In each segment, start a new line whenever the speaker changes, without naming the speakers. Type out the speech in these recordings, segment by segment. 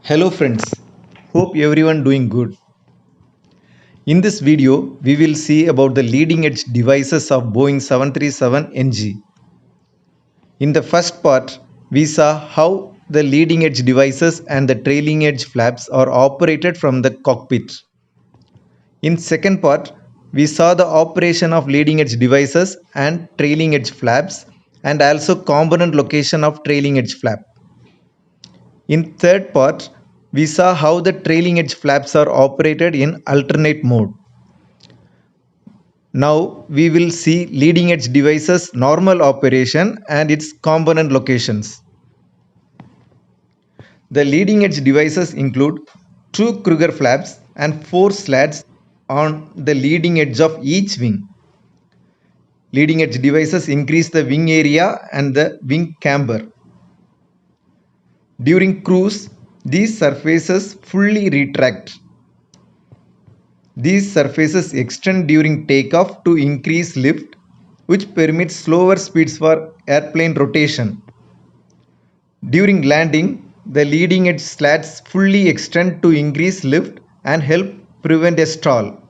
Hello friends, hope everyone doing good. In this video, we will see about the leading edge devices of Boeing 737 NG. In the first part, we saw how the leading edge devices and the trailing edge flaps are operated from the cockpit. In second part, we saw the operation of leading edge devices and trailing edge flaps and also component location of trailing edge flap. In third part, we saw how the trailing edge flaps are operated in alternate mode. Now we will see leading edge devices normal operation and its component locations. The leading edge devices include two Kruger flaps and four slats on the leading edge of each wing. Leading edge devices increase the wing area and the wing camber. During cruise, these surfaces fully retract. These surfaces extend during takeoff to increase lift, which permits slower speeds for airplane rotation. During landing, the leading edge slats fully extend to increase lift and help prevent a stall.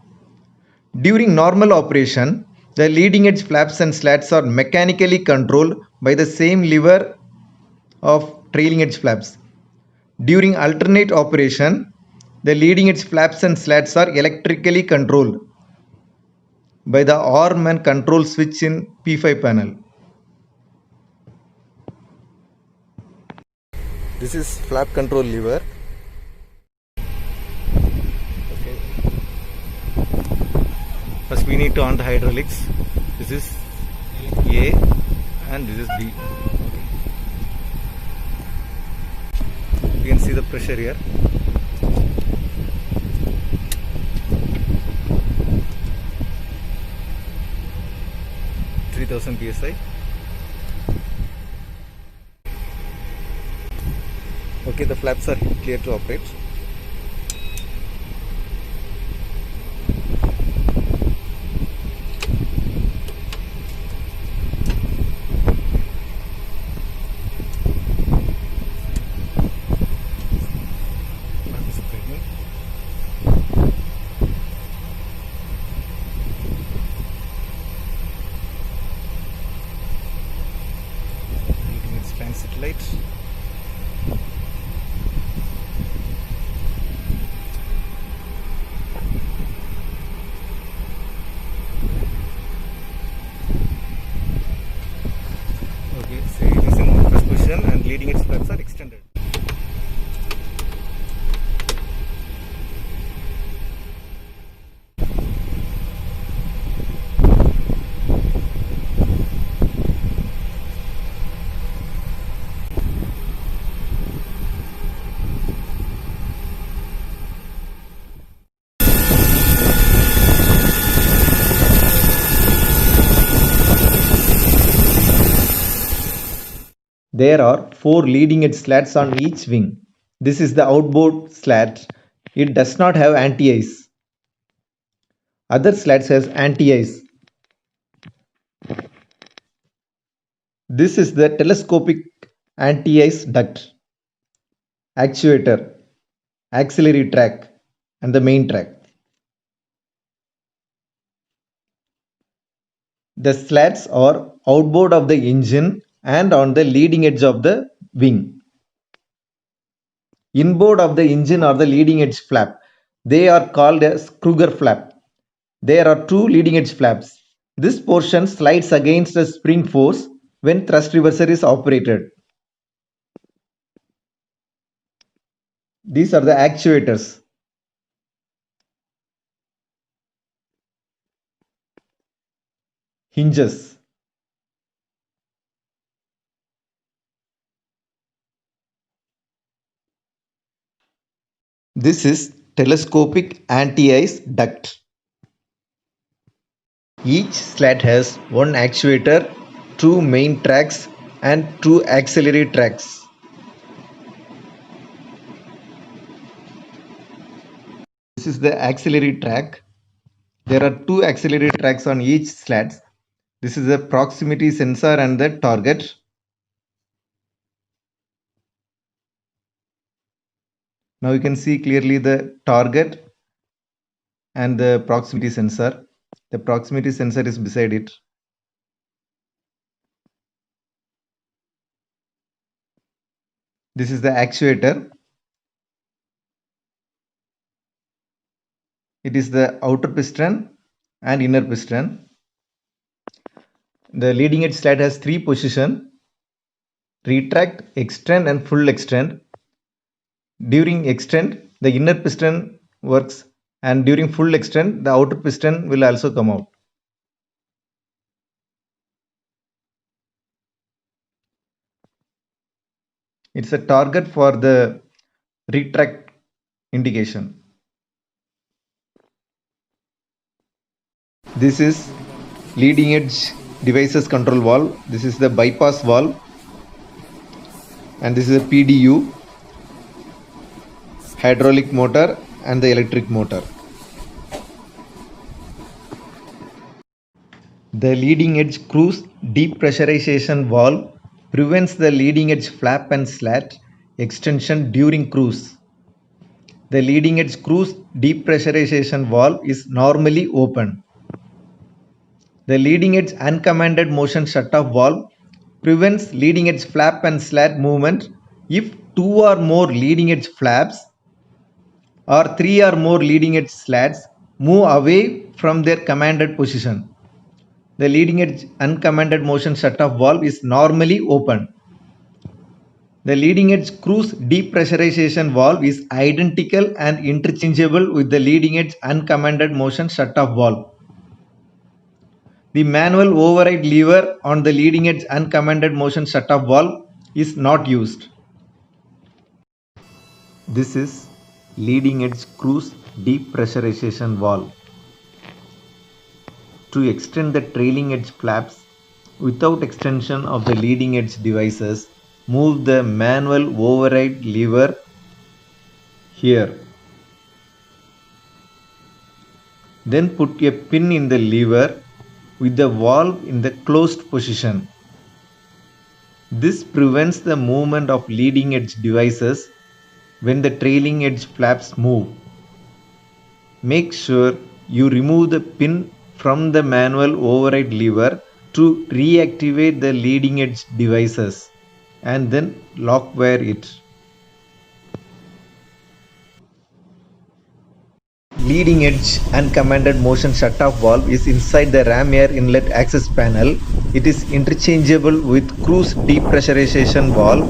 During normal operation, the leading edge flaps and slats are mechanically controlled by the same lever of trailing edge flaps. During alternate operation, the leading edge flaps and slats are electrically controlled by the arm and control switch in P5 panel. This is flap control lever. Okay. First we need to on the hydraulics. This is A and this is B. You can see the pressure here. psi. Okay, the flaps are clear to operate. Transit light. Okay, so it is in first position and leading edge flaps are extended. There are four leading edge slats on each wing. This is the outboard slat. It does not have anti-ice. Other slats has anti-ice. This is the telescopic anti-ice duct, actuator, auxiliary track and the main track. The slats are outboard of the engine and on the leading edge of the wing. Inboard of the engine or the leading edge flap. They are called as Kruger flap. There are two leading edge flaps. This portion slides against a spring force when thrust reverser is operated. These are the actuators. Hinges. This is telescopic anti-ice duct. Each slat has one actuator, two main tracks and two auxiliary tracks. This is the auxiliary track. There are two auxiliary tracks on each slats. This is the proximity sensor and the target. Now you can see clearly the target and the proximity sensor. The proximity sensor is beside it. This is the actuator. It is the outer piston and inner piston. The leading edge slide has three positions: retract, extend and full extend. During extend, the inner piston works, and during full extend, the outer piston will also come out. It's a target for the retract indication. This is leading edge devices control valve. This is the bypass valve, and this is a PDU, hydraulic motor and the electric motor. The leading edge cruise depressurization valve prevents the leading edge flap and slat extension during cruise. The leading edge cruise depressurization valve is normally open. The leading edge uncommanded motion shut-off valve prevents leading edge flap and slat movement if two or more leading edge flaps or three or more leading edge slats move away from their commanded position. The leading edge uncommanded motion shut-off valve is normally open. The leading edge cruise depressurization valve is identical and interchangeable with the leading edge uncommanded motion shut-off valve. The manual override lever on the leading edge uncommanded motion shut-off valve is not used. This is leading edge cruise depressurization valve. To extend the trailing edge flaps without extension of the leading edge devices, move the manual override lever here. Then put a pin in the lever with the valve in the closed position. This prevents the movement of leading edge devices when the trailing edge flaps move. Make sure you remove the pin from the manual override lever to reactivate the leading edge devices and then lock wire it. Leading edge uncommanded motion shut-off valve is inside the ram air inlet access panel. It is interchangeable with cruise depressurization valve.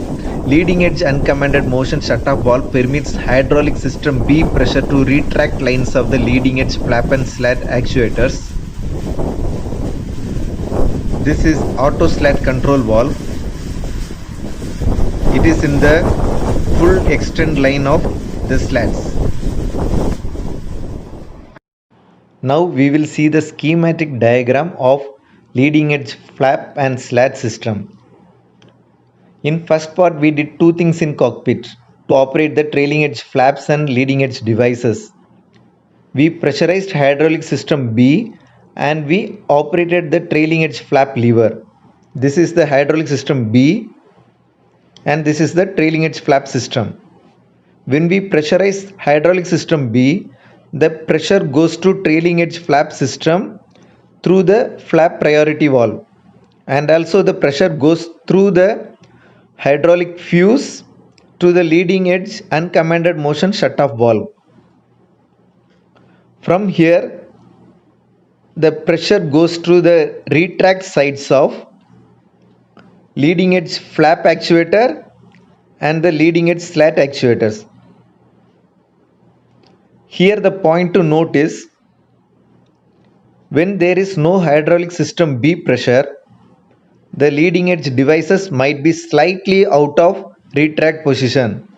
Leading edge uncommanded motion shut-off valve permits hydraulic system B pressure to retract lines of the leading edge flap and slat actuators. This is auto slat control valve. It is in the full extend line of the slats. Now we will see the schematic diagram of leading edge flap and slat system. In first part we did two things in cockpit to operate the trailing edge flaps and leading edge devices. We pressurized hydraulic system B and we operated the trailing edge flap lever. This is the hydraulic system B and this is the trailing edge flap system. When we pressurize hydraulic system B, the pressure goes to trailing edge flap system through the flap priority valve, and also the pressure goes through the hydraulic fuse to the leading edge uncommanded motion shut-off valve. From here, the pressure goes to the retract sides of leading edge flap actuator and the leading edge slat actuators. Here the point to note is, when there is no hydraulic system B pressure, the leading edge devices might be slightly out of retract position.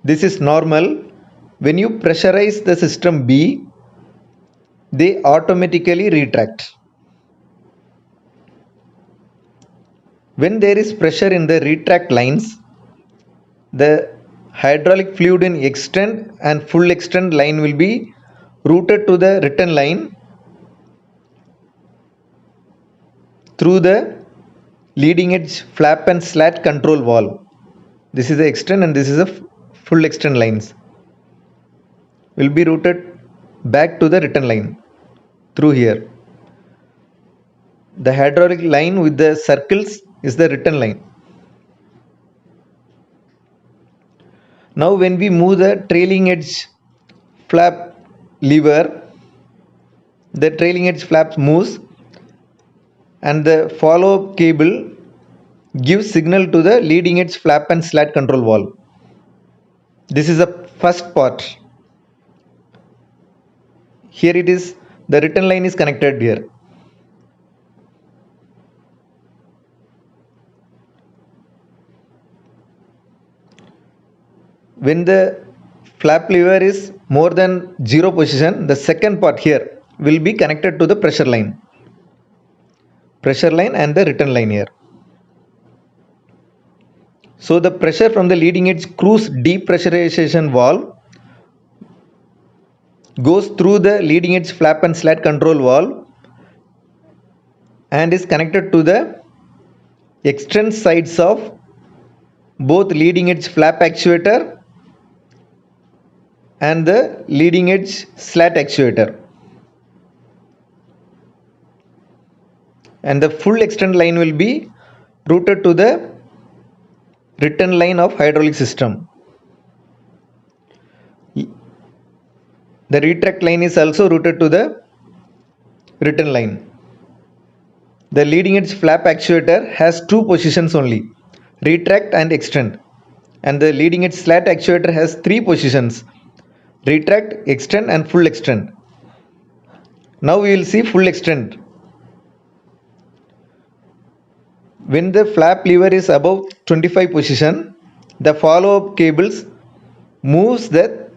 This is normal. When you pressurize the system B, they automatically retract. When there is pressure in the retract lines, the hydraulic fluid in extend and full extend line will be routed to the return line through the leading edge flap and slat control valve. This is the extend and this is a full extend lines will be routed back to the return line through here. The hydraulic line with the circles is the return line. Now when we move the trailing edge flap lever, the trailing edge flap moves and the follow-up cable gives signal to the leading edge flap and slat control valve. This is the first part. Here it is, the return line is connected here. When the flap lever is more than 0 position, the second part here will be connected to the pressure line and the return line here. So the pressure from the leading edge cruise depressurization valve goes through the leading edge flap and slat control valve and is connected to the extend sides of both leading edge flap actuator and the leading edge slat actuator, and the full extend line will be routed to the return line of hydraulic system. The retract line is also routed to the return line. The leading edge flap actuator has 2 positions only, retract and extend, and the leading edge slat actuator has 3 positions, retract, extend and full extend. Now we will see full extend. When the flap lever is above 25 position, the follow-up cables moves the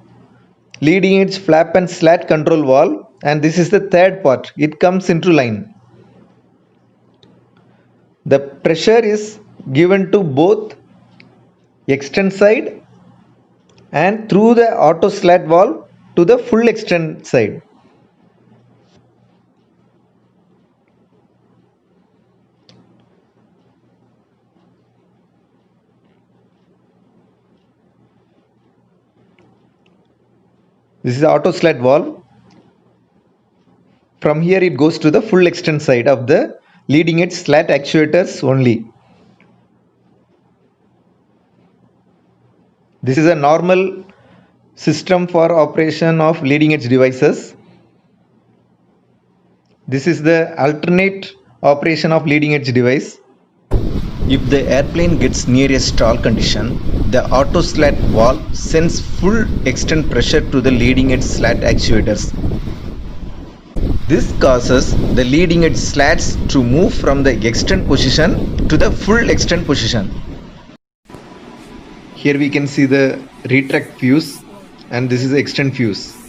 leading edge flap and slat control valve, and this is the third part. It comes into line. The pressure is given to both extend side and through the auto slat valve to the full extend side. This is the auto slat valve. From here it goes to the full extend side of the leading edge slat actuators only. This is a normal system for operation of leading edge devices. This is the alternate operation of leading edge device. If the airplane gets near a stall condition, the auto slat valve sends full extend pressure to the leading edge slat actuators. This causes the leading edge slats to move from the extend position to the full extend position. Here we can see the retract fuse, and this is the extend fuse.